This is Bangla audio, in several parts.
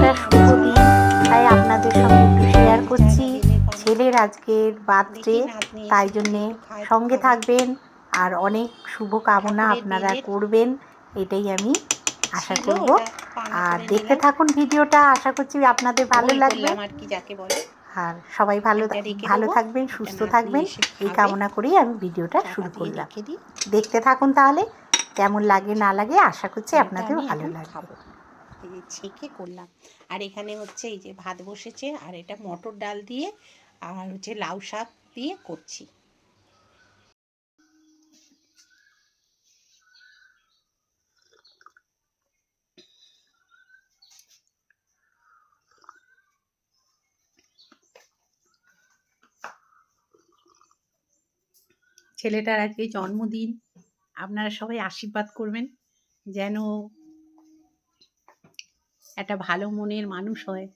একটা শুভ দিন, তাই আপনাদের সঙ্গে একটু শেয়ার করছি। ছেলের আজকের বার্থডে, তাই জন্যে সঙ্গে থাকবেন আর অনেক শুভ কামনা আপনারা করবেন, এটাই আমি আশা করব। আর দেখতে থাকুন ভিডিওটা, আশা করছি আপনাদের ভালো লাগবে। আর কি যাকে বলে, আর সবাই ভালো থাকবেন, সুস্থ থাকবেন, এই কামনা করেই আমি ভিডিওটা শুরু করলাম। দেখতে থাকুন তাহলে, কেমন লাগে না লাগে আশা করছি আপনাদের ভালো লাগবে। এই যে ছেঁকে করলাম। আর এখানে হচ্ছে এই যে ভাত বসেছে, আর এটা মটর ডাল দিয়ে আর হচ্ছে লাউ শাক দিয়ে করছি। ছেলেটার আজকে জন্মদিন, আপনারা সবাই আশীর্বাদ করবেন যেন একটা ভালো মনের মানুষ হয়,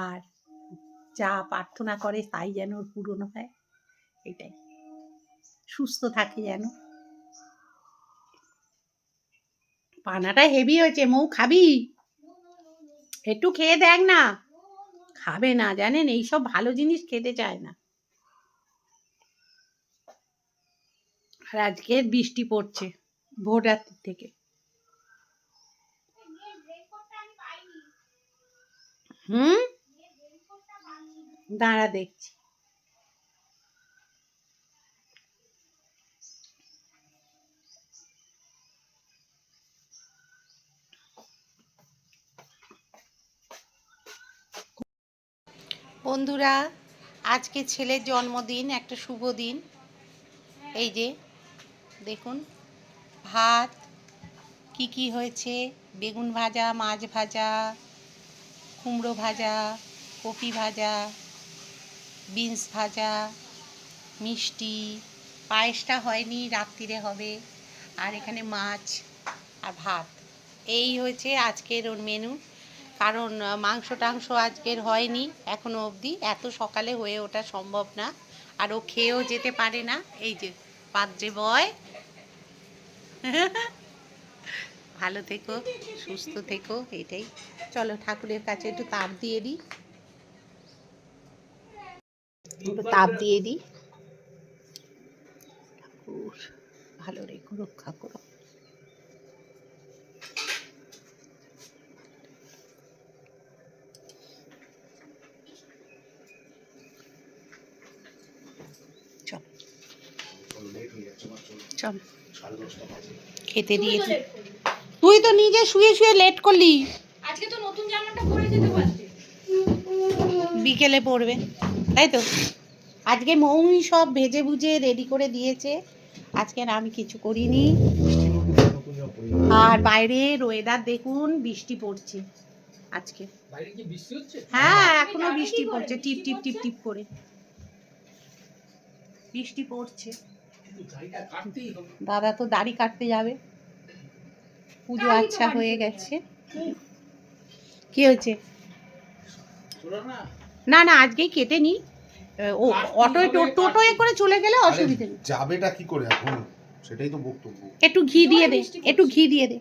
আর যা প্রার্থনা করে তাই যেন ওর পূরণ হয়, এটাই, সুস্থ থাকে যেন। পানাটা হেভি হয়েছে, মৌ খাবি? একটু খেয়ে দেখ না। খাবে না জানেন, এইসব ভালো জিনিস খেতে চায় না। আর আজকে বৃষ্টি পড়ছে ভোর রাত্রি থেকে। দাঁড়া দেখছি। বন্ধুরা, আজকে ছেলের জন্মদিন, একটা শুভ দিন। এই যে দেখুন, ভাত কি হয়েছে, বেগুন ভাজা, মাছ ভাজা, কুমড়ো ভাজা, কপি ভাজা, বিনস ভাজা, মিষ্টি, পায়েসটা হয়নি, রাত্রিরে হবে। আর এখানে মাছ আর ভাত, এই হয়েছে আজকের ওর মেনু। কারণ মাংস টাংস আজকের হয়নি এখনো অবধি, এত সকালে হয়ে ওঠা সম্ভব না, আর ও খেয়েও যেতে পারে না। এই যে পাত্রে বয়। ভালো থেকো, সুস্থ থেকো, এটাই। চলো ঠাকুরের কাছে একটু তাপ দিয়ে দিই, ঠাকুর ভালো রেখো, রক্ষা করো। চল খেতে দিয়েছি। তুই তো নিজে শুয়ে শুয়ে লেট করলি। আজকে তো নতুন জামাটা পরে যেতে পারতে। বিকেলে পড়বে, তাই তো। আজকে মৌই সব ভেজে ভুজে রেডি করে দিয়েছে, আজকে আমি কিছু করিনি। আর বাইরের ওয়েদার দেখুন, বৃষ্টি পড়ছে আজকে। বাইরে কি বৃষ্টি হচ্ছে? হ্যাঁ, এখনো বৃষ্টি পড়ছে, টিপ টিপ টিপ টিপ করে বৃষ্টি পড়ছে। দাদা তো দাড়ি কাটতে যাবে, পুজো আচ্ছা হয়ে গেছে। কি হয়েছে? না না, আজকেই কেটে নি। ও অটোয় টোটোয় করে চলে গেলে অসুবিধা নেই। যাবেটা কি করে এখন, সেটাই তো বক্তব্য। একটু ঘি দিয়ে দে, একটু ঘি দিয়ে দে।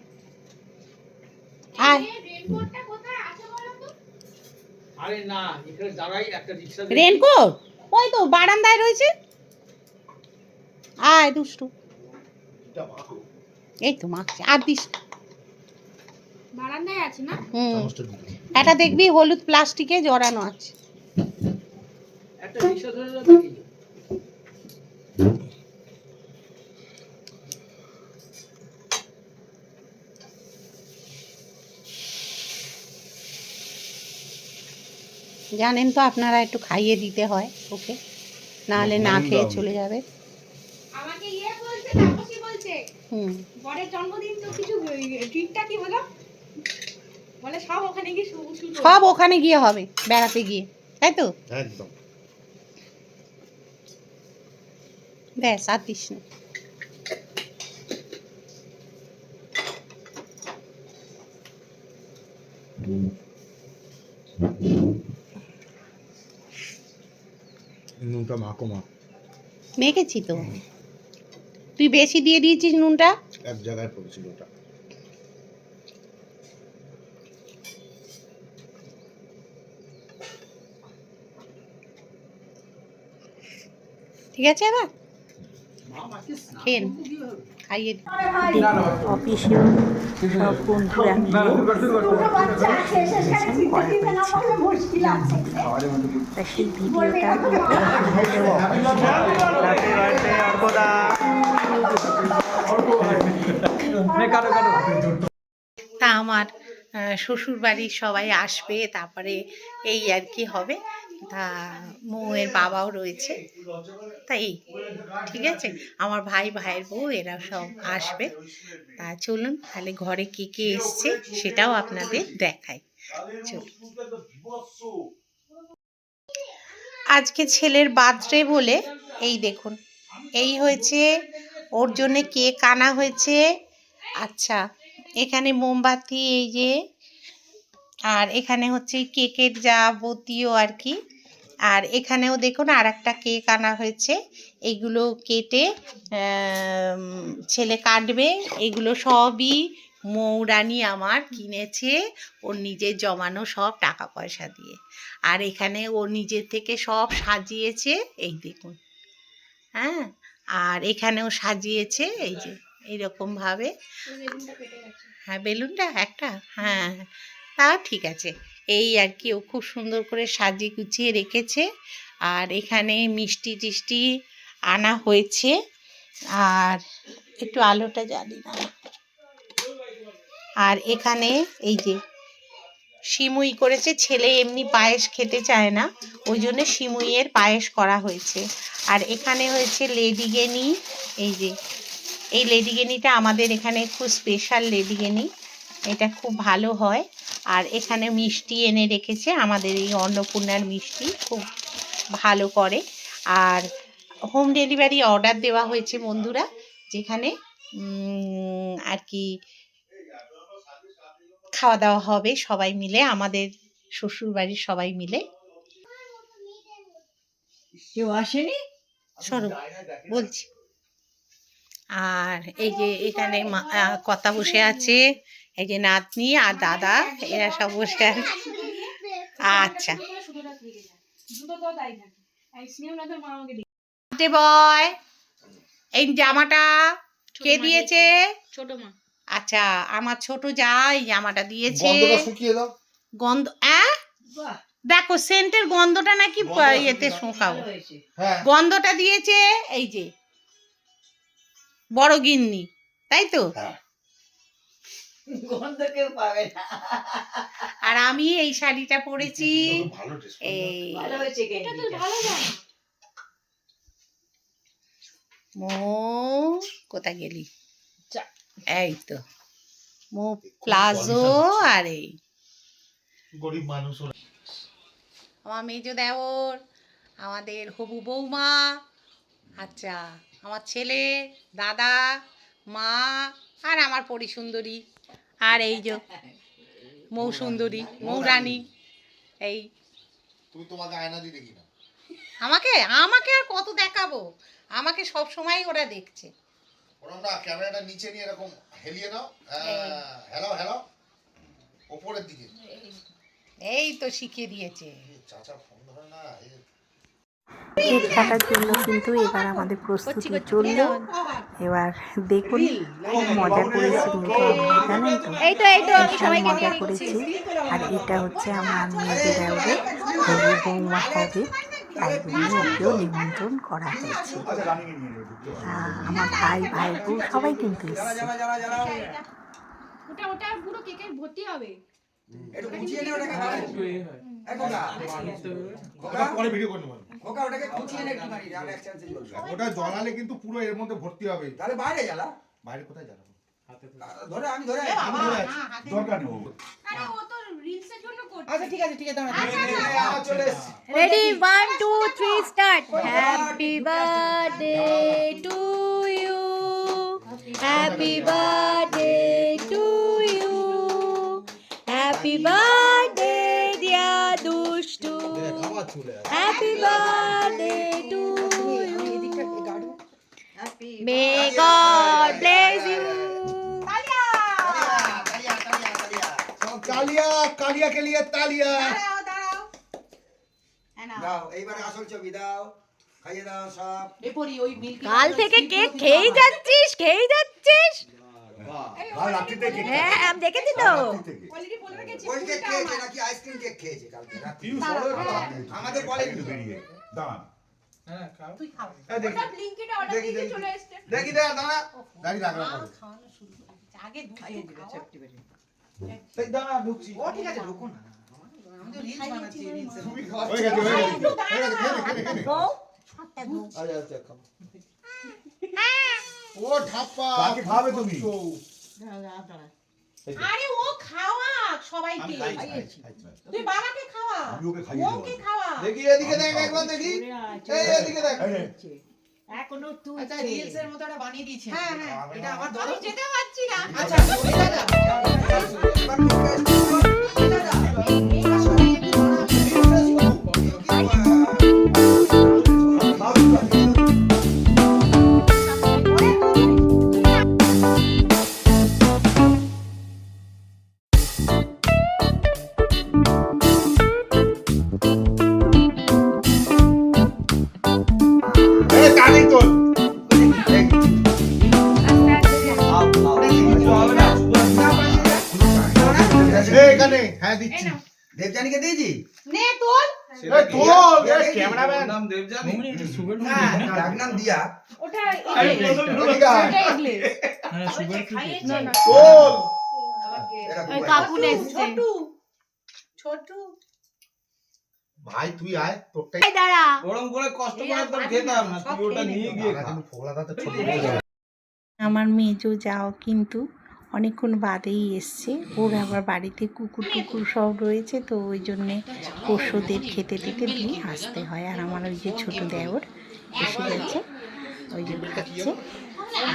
আয়। রেনকোটটা কোথায় আছে বলো তো? আরে না, এখানে দাঁড়াই একটা রিকশা। রেনকোট ওই তো বারান্দায় রয়েছে। আয় দুষ্টু। এই তো মাখছে, আর দিস। বারান্দায় আছে না? এটা দেখবি হলুদ প্লাস্টিকে জড়ানো আছে। একটা রিকশা ধরে দাঁড়িয়ে। জানেন তো আপনারা, একটু খাইয়ে দিতে হয় ওকে, নাহলে না খেয়ে চলে যাবে। আমাকে বলছে, তাপসী বলছে বরের জন্মদিন তো কিছু ট্রিটটা কি হলো? বলে সব ওখানে গিয়ে সব ওখানে গিয়ে হবে, বেড়াতে গিয়ে, তাই তো। একদম। ব্যাস, আর দিস না। নুনটা মাখো মা। মেখেছি তো, তুই বেশি দিয়ে দিয়েছিস নুনটা। এক জায়গায় পড়েছিল ওটা। ঠিক আছে এবার খেন খাইয়ে দিন। অফিসেও সব বন্ধুরা মিলে সেলিব্রেশন করা হয়েছে জন্মদিন। তা সেই ভিডিওটা তা আমার শ্বশুর বাড়ির সবাই আসবে, তারপরে এই আর কি হবে। তা মৌয়ের বাবাও রয়েছে, তাই ঠিক আছে। আমার ভাই, ভাইয়ের বউ এরা সব আসবে। তা চলুন তাহলে ঘরে কে কে এসছে সেটাও আপনাদের দেখাই। চলুন। আজকে ছেলের বার্থডে বলে এই দেখুন, এই হয়েছে ওর জন্য কেক আনা হয়েছে। আচ্ছা, এখানে মোমবাতি এই যে, আর এখানে হচ্ছে কেকের যাবতীয় আর কি। আর এখানেও দেখুন আর একটা কেক আনা হয়েছে। এইগুলো কেটে ছেলে কাটবে। এগুলো সবই মৌরানী আমার কিনেছে ওর নিজের জমানো সব টাকা পয়সা দিয়ে। আর এখানে ও নিজের থেকে সব সাজিয়েছে, এই দেখুন। হ্যাঁ, আর এখানেও সাজিয়েছে এই যে এইরকমভাবে। হ্যাঁ, বেলুনটা একটা, হ্যাঁ তা ঠিক আছে। এই আর কি, ও খুব সুন্দর করে সাজিয়ে গুছিয়ে রেখেছে। আর এখানে মিষ্টি টিষ্টি আনা হয়েছে। আর একটু আলোটা জ্বালি না। আর এখানে এই যে সিমুই করেছে। ছেলে এমনি পায়েস খেতে চায় না, ওই জন্য সিমুইয়ের পায়েস করা হয়েছে। আর এখানে হয়েছে লেডিকেনি। এই যে এই লেডিকেনিটা আমাদের এখানে খুব স্পেশাল লেডিকেনি, এটা খুব ভালো হয়। আর এখানে মিষ্টি এনে রেখেছে, আমাদের এই অন্নপূর্ণার মিষ্টি খুব ভালো করে। আর হোম ডেলিভারি অর্ডার দেওয়া হয়েছে বন্ধুরা, যেখানে আর কি খাওয়া দাওয়া হবে সবাই মিলে, আমাদের শ্বশুরবাড়ির সবাই মিলে। কেউ আসেনি, সরো বলছি। আর এই যে এখানে কথা বসে আছে, এই যে নাতনি আর দাদা এরা সব বসে আছে। আচ্ছা বয়, এই জামাটা কে দিয়েছে? ছোট মা। আচ্ছা, আমার ছোট যা এই জামাটা দিয়েছে। গন্ধটা শুকিয়ে দাও। গন্ধ দেখো, সেন্টের গন্ধটা নাকি ইয়েতে শোকাবো। হ্যাঁ, গন্ধটা দিয়েছে এই যে বড় গিন্নি, তাই তো? হ্যাঁ। গন্ধ কেউ পাবে না। আর আমি এই শাড়িটা পরেছি। ভালো ড্রেস। এই ভালো হয়েছে গেঞ্জিটা। মৌ কোথায় গেলি? এই তো মৌ প্লাজো। আর এই গরিব মানুষ। আমার মেজ দেওর, আমাদের হবু বৌমা, আচ্ছা আমার ছেলে, দাদা, মা, আর আমার পরিসুন্দরী, আর এই যে মৌ সুন্দরী, মৌরানী। এই তুমি তোমাকে আয়না দিয়ে দেখি না। আমাকে আমাকে আর কত দেখাবো, আমাকে সব সময় ওরা দেখছে। ওরম না, ক্যামেরাটা নিচে নিয়ে এরকম হেলিয়ে নাও। হ্যালো হ্যালো, উপরের দিকে। এই তো শিখিয়ে দিয়েছে। চাচা ফোন ধরে না। কেক কাটার জন্য কিন্তু এবার আমাদের প্রস্তুতি চললো। এবার দেখুন খুব মজা করেছি কিন্তু আমরা, জানেন তো ভীষণ মজা করেছি। আর এটা হচ্ছে আমার মেয়েদের দেওরে হবু বৌমা হবে, তাই জন্য ওকেও নিমন্ত্রণ করা হয়েছে। আমার ভাই, ভাই বউ সবাই কিন্তু এসছে। ওটা ওটা পুরো কেকের ভর্তি হবে। একটু গুছিয়ে নে ওটাকে। পরে ভিডিও করে নেব। ওটা ওটাকে গুছিয়ে নে একটুখানি, আর এক চান্সে জ্বলবে। ওটা জ্বালালে কিন্তু পুরো এর মধ্যে ভর্তি হবে। তাহলে বাইরে জ্বালা। বাইরে কোথায় জ্বালাবো? ধরে আমি ধরে দরকার নেই। আরে ও তো রিলসের জন্য করছে। আচ্ছা ঠিক আছে, ঠিক আছে, চলে এসেছি। Ready, 1, 2, 3, start. Happy birthday to you. Happy birthday to you. Happy birthday, dear Dushtu. Happy birthday to you. May God bless you. तालिया कालिया के लिए तालिया। দাঁড়াও দাঁড়াও, দাও এইবারে আসল ছবি দাও। খাইয়ে দাও সব। এরপরই ওই মিল্কি কাল থেকে কেক খেয়েই যাচ্ছিস। কাল রাত্রিতে কেক হ্যাঁ আমি দেখেছি তো। অলরেডি বলে রেখেছি কোল্ড কেক ফুলটা খেয়েছে আমার। নাকি আইসক্রিম কেক খেয়েছে কালকে রাত্রে? হ্যাঁ। আমাদের বলেনি। বেরিয়ে দাঁড়ান তুই খাও ওটা ব্লিঙ্কিটে অর্ডার দিয়ে চলে এসেছে। দেখি দাঁড়া দাঁড়া। দাঁড়িয়ে রাখলাম মা খাওয়ানো শুরু করে দিচ্ছে। আগে খাইয়ে দুধ দিবে খাও সেফটি বেরি। এই দাঁড়া ঢুকছি। ও ঠিক আছে ঢুকো না। আমি তো রিলস বানাচ্ছি রিলস তুমি খাওয়া। হয়ে গেছে হয়ে গেছে হয়ে গেছে খেয়ে নে, খেয়ে নে। আচ্ছা আচ্ছা খাও। ও ঢাপ্পা কাকে খাবে তুমি দাঁড়া দাঁড়া। আরে ও খাওয়া সবাইকে তুই বাবাকে খাওয়া আমি ওকে খাইয়ে দেবো। ওকে খাওয়া দেখি এদিকে দেখ একবার দেখি। এই এদিকে দেখ। এই নে। এখনো তুই আচ্ছা রিলস এর মতো একটা বানিয়ে দিয়েছে হ্যাঁ, হ্যাঁ। এটা আমার আমি ধরো যেতে পারছি না। আচ্ছা ওই দাদা এবার কি করে? এই কালি তোল এই এখানে হ্যাঁ দিচ্ছি দেবযানীকে দিয়েছি? নে তোল এই তোল এই ক্যামেরাম্যান ডাক নাম দিয়া। ওটা এদিকে আয়। ওটা ইংলিশ। খাইয়েছে তোল এরা ওই খুব কাকু আছে। এসছে। ছোটু ছোটু ভাই তুই আয় তোরটাই এই দাঁড়া। গরম করে কষ্ট করে একদম খেতাম না, তুই ওটা নিয়ে গিয়ে খা। কিন্তু ফোলা দাঁতে ছোট হয়ে যাবে আমার মেজো যাও কিন্তু অনেকক্ষণ বাদেই এসছে। ওর আবার বাড়িতে কুকুর টুকুর সব রয়েছে, তো ওই জন্যে পোষ্যদের খেতে টেতে দিয়ে আসতে হয়। আর আমার ওই যে ছোটো দেওর এসে গেছে, ওই জন্য খাচ্ছে।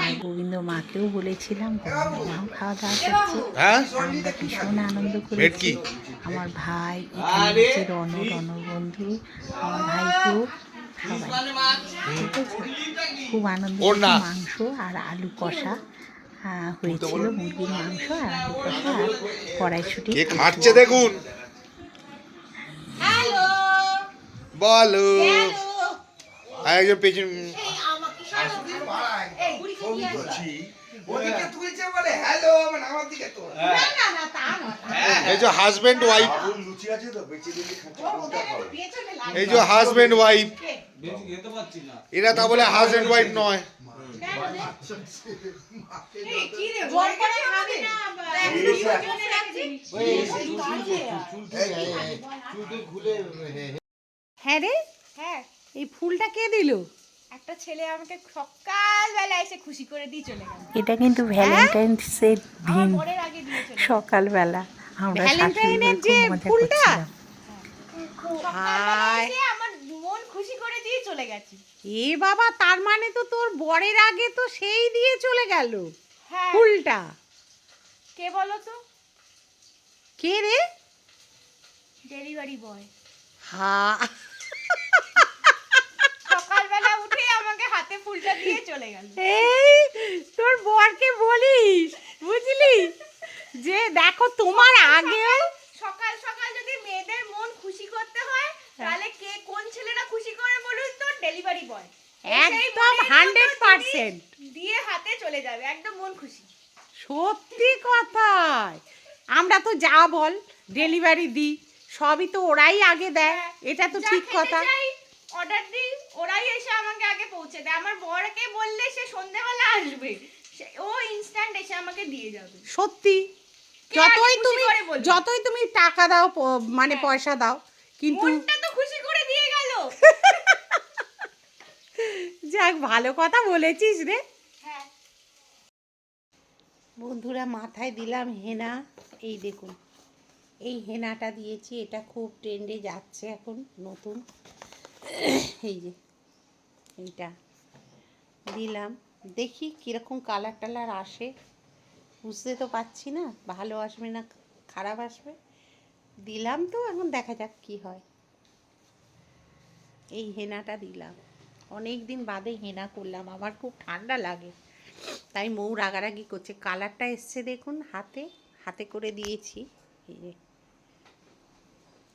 আর গোবিন্দ মাকেও বলেছিলাম, গোবিন্দ মাও খাওয়া দাওয়া করছে। হ্যাঁ আমরা ভীষণ আনন্দ ভেট করেছি। কি? আমার ভাই, এখানে হচ্ছে রণর বন্ধু, আমার ভাইপো সবাই, ঠিক আছে? খুব আনন্দ ওর না। হয়েছে। মাংস আর আলু কষা হয়েছিল, মুরগির মাংস আর আলু কষা আর কড়াইশুঁটি। কে খাচ্ছে দেখুন হ্যালো বলো আর একজন পেছন ফোন করছি। ওদিকে তুলছে বলে হ্যালো, মানে আমার দিকে তো। না না না তা না এই যে হাজবেন্ড ওয়াইফ লুচি আছে তো বেঁচে দিলে খাচ্ছে। ওদের একটু পেছনে লাগে এই যে হাজবেন্ড ওয়াইফ বেশি খেতে পারছি না। এরা তা বলে হাজবেন্ড ওয়াইফ নয় জোর করে খাবি না দুজনে রাখছি হ্যাঁ রে, হ্যাঁ এই ফুলটা কে দিল? একটা ছেলে আমাকে সকালবেলা এসে খুশি করে দিয়ে চলে গেল। এটা কিন্তু ভ্যালেন্টাইন্সের আমার দিন পরের আগে দিয়ে চলে গেল। সকালবেলা আমরা শাশুড়ি ভ্যালেন্টাইনের খুব যে মজা ফুলটা? করছিলাম। সকালবেলা এসে আমার মন খুশি করে দিয়ে চলে গেছে। এ বাবা তার মানে তো তোর বরের আগে তো সেই দিয়ে চলে গেল হ্যাঁ, ফুলটা কে বলো তো? কে রে ডেলিভারি বয়। হা সকালবেলা উঠে আমাকে হাতে ফুলটা দিয়ে চলে গেল। এই তোর বরকে বলিস বুঝলি যে দেখো তোমার আগেও সকাল সকাল যদি মেয়েদের মন খুশি করতে হয় তাহলে কে কোন ছেলেরা খুশি করে বলুন তো? Delivery boy. একদম 100% দিয়ে হাতে চলে যাবে, একদম মন খুশি। সত্যি কথাই আমরা তো যা বল ডেলিভারি দিই সবই তো ওরাই আগে দেয়, এটা তো ঠিক কথা। অর্ডার দিই, ওরাই এসে আমাকে আগে পৌঁছে দেয়। আমার বরকে বললে সে সন্ধ্যাবেলা আসবে, ও ইনস্ট্যান্ট এসে আমাকে দিয়ে যাবে। সত্যি কে আগে যতই খুশি তুমি করে বলবে? যতই তুমি টাকা দাও মানে পয়সা দাও কিন্তু মনটা তো খুশি করে দিয়ে গেল। যাক ভালো কথা বলেছিস রে। হ্যাঁ, বন্ধুরা মাথায় দিলাম হেনা, এই দেখুন এই হেনাটা দিয়েছি, এটা খুব ট্রেন্ডে যাচ্ছে এখন নতুন। এই যে এইটা দিলাম, দেখি কীরকম কালার টালার আসে, বুঝতে তো পারছি না ভালো আসবে না খারাপ আসবে। দিলাম তো এখন দেখা যাক কি হয়। এই হেনাটা দিলাম, অনেক দিন বাদে হেনা করলাম, আমার খুব ঠান্ডা লাগে তাই মৌ রাগারাগি করছে। কালারটা এসছে দেখুন, হাতে হাতে করে দিয়েছি। এই যে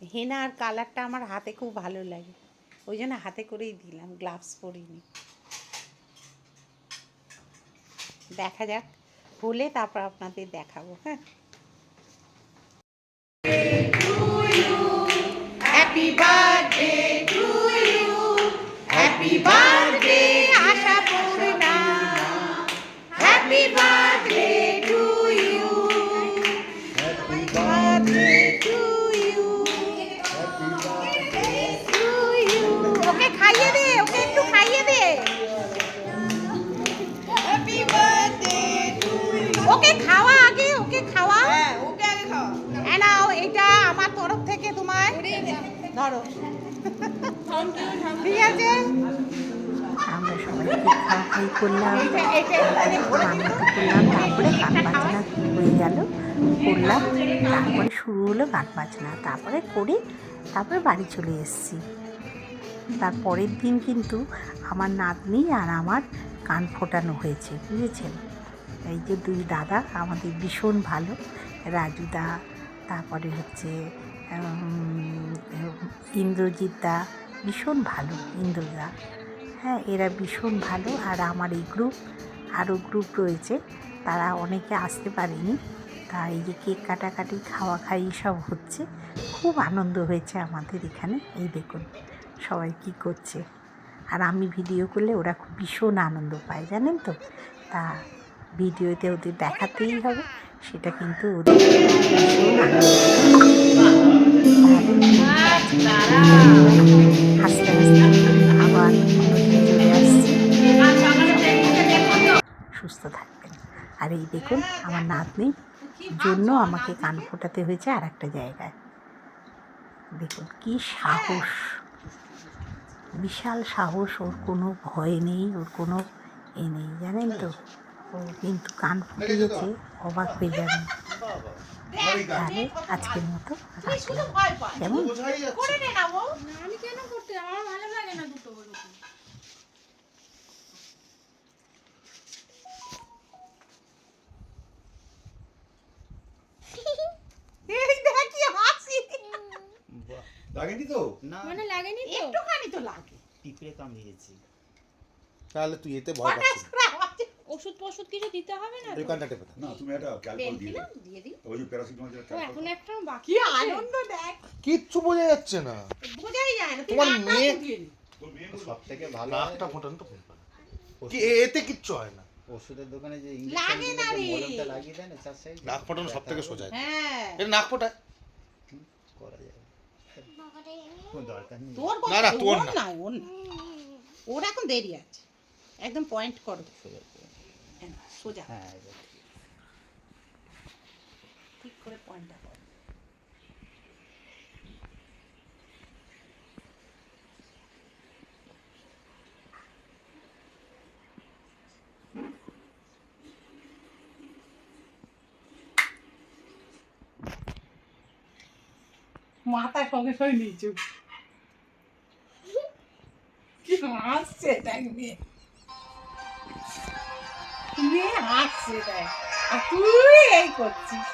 হেনা আর কালারটা আমার হাতে খুব ভালো লাগে। ওই জন্য হাতে করেই দিলাম, গ্লাভস পরিনি। দেখা যাক, হলে তারপর আপনাদের দেখাবো। হ্যাঁ, happy birthday to you, happy birthday Asha Purna, happy birthday to you, happy birthday to you, happy birthday to you. ওকে খাইয়ে দে, ওকে একটু খাইয়ে দে। Happy birthday to you. ওকে খাওয়া আগে, ওকে খাওয়া। হ্যাঁ, ওকে আগে খাওয়া। নাও, এটা আমার তরফ থেকে তোমায়, ধরো। ঠিক আছে, আমরা সবাই খাওয়াই করলাম, রান্না করলাম, তারপরে গান বাজনা হয়ে গেল, করলাম, তারপরে শুরু হলো গান বাজনা, তারপরে করে তারপরে বাড়ি চলে এসেছি। তারপরের দিন কিন্তু আমার নাতনি আর আমার কান ফোটানো হয়েছে, বুঝেছেন। এই যে দুই দাদা আমাদের ভীষণ ভালো, রাজুদা, তারপরে হচ্ছে ইন্দ্রজিৎ দা, ভীষণ ভালো ইন্দ্রদা। হ্যাঁ, এরা ভীষণ ভালো। আর আমার এই গ্রুপ, আরও গ্রুপ রয়েছে, তারা অনেকে আসতে পারেনি। তা এই যে কেক কাটাকাটি, খাওয়া খাই সব হচ্ছে, খুব আনন্দ হয়েছে আমাদের এখানে। এই দেখুন সবাই কী করছে, আর আমি ভিডিও করলে ওরা খুব ভীষণ আনন্দ পায়, জানেন তো। তা ভিডিওতে ওদের দেখাতেই হবে, সেটা কিন্তু ওদের ভীষণ আনন্দ। হাসতে হাসতে আবার চলে আসছি। সুস্থ থাকবেন। আর এই দেখুন আমার নাতনির জন্য আমাকে কান ফোটাতে হয়েছে আর একটা জায়গায়। দেখুন কি সাহস, বিশাল সাহস, ওর কোনো ভয় নেই, ওর কোনো এ নেই, জানেন তো। ও কিন্তু কান ফুটে গেছে, অবাক হয়ে যাবেন। তাহলে আজকের মতো রাখলাম, কেমন? করে নে না বউ। না, আমি কেন করতে, আমার ভালো লাগে না দুটো বড়। এই দেখ কি হাসি। লাগেনি তো? না, মানে লাগেনি তো? একটুখানি তো লাগে। পিঁপড়ে কামড়িয়েছি। তাহলে তুই এতে ভয় হঠাৎ পাচ্ছিস করে আওয়াজ। ওষুধ ফষুধ কিছু দিতে হবে না তুই তো? কানটা টেপে থাক। না, তুমি একটা ক্যালকুল দিয়ে দাও। দিয়ে দিই। ওই যে প্যারাসিটামল যেটা তো ক্যালকুল। এখন একটা বাকি কি আনন্দ দেখ, কিচ্ছু বোঝা যাচ্ছে না। বোঝাই যায় না। তুই তোমার নাকটা মেয়ে- ফুটিয়ে নে। তোর মেয়ে সব থেকে ভালো নাকটা ফোটানো তো ভুল করে। কি ওষুধ- এতে কিচ্ছু হয় না। ওষুধের দোকানে যে লাগে না রে। মলমটা লাগিয়ে দেয় না, চার সাইড নাক ফোটানো সব থেকে সোজা। হ্যাঁ, এর নাক ফোটায় করা যায়। কোনো দরকার নেই। তোর না, না, তোর ওর না। না, ওর না। ওর এখন দেরি আছে, একদম পয়েন্ট করো। সোজা করে। হ্যাঁ, সোজা হ্যাঁ, এবার ঠিক করে পয়েন্টটা করো। মাথা সঙ্গে সঙ্গে নিচু, কি হাসছে দেখ মেয়ে, মেয়ে হাসছে দেখ, আর তুই এই করছিস।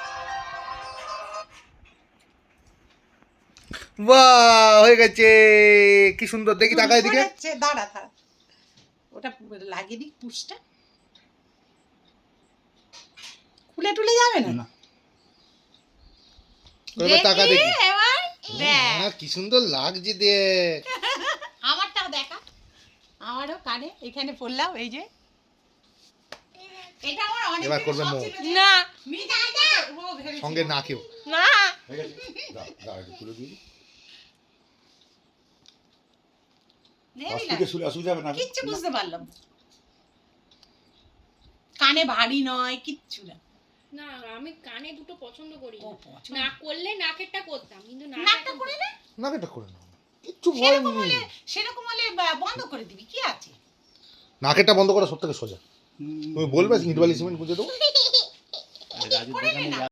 বাহ, হয়ে গেছে, কি সুন্দর। দেখি তাকায় দিকে। দাঁড়া দাঁড়া, ওটা লাগিয়ে দিই পুষটা, খুলে টুলে যাবে না। না। এবার তাকা দেখি। এবার দেখ, কি সুন্দর লাগছে দেখ। আমারটাও দেখা, আমারও কানে এখানে পড়লাম, এই যে এটা আমার অনেক এবার করবে মৌ। না সঙ্গে না কেউ। না, হয়ে গেছে? দাও, দাও, একটু তুলে দিয়ে দিই। পাশ থেকে শুলে অসুবিধা হবে না। কিচ্ছু বুঝতে পারলাম না। কানে ভারী নয়, কিচ্ছু না। না, আমি কানে দুটো পছন্দ করি ও, না। পছন্দ। না করলে নাকেরটা করতাম, কিন্তু নাকটা করে নে, নাকেটা করে নাও, কিচ্ছু ভয় সেরকম নেই। হলে সেরকম হলে বন্ধ করে দিবি, কি আছে। নাকেরটা বন্ধ করা সব থেকে সোজা। তুমি বলবে ইন্টারভাল সিমেন্ট বুঝে দেবো। রাজুর দোকানে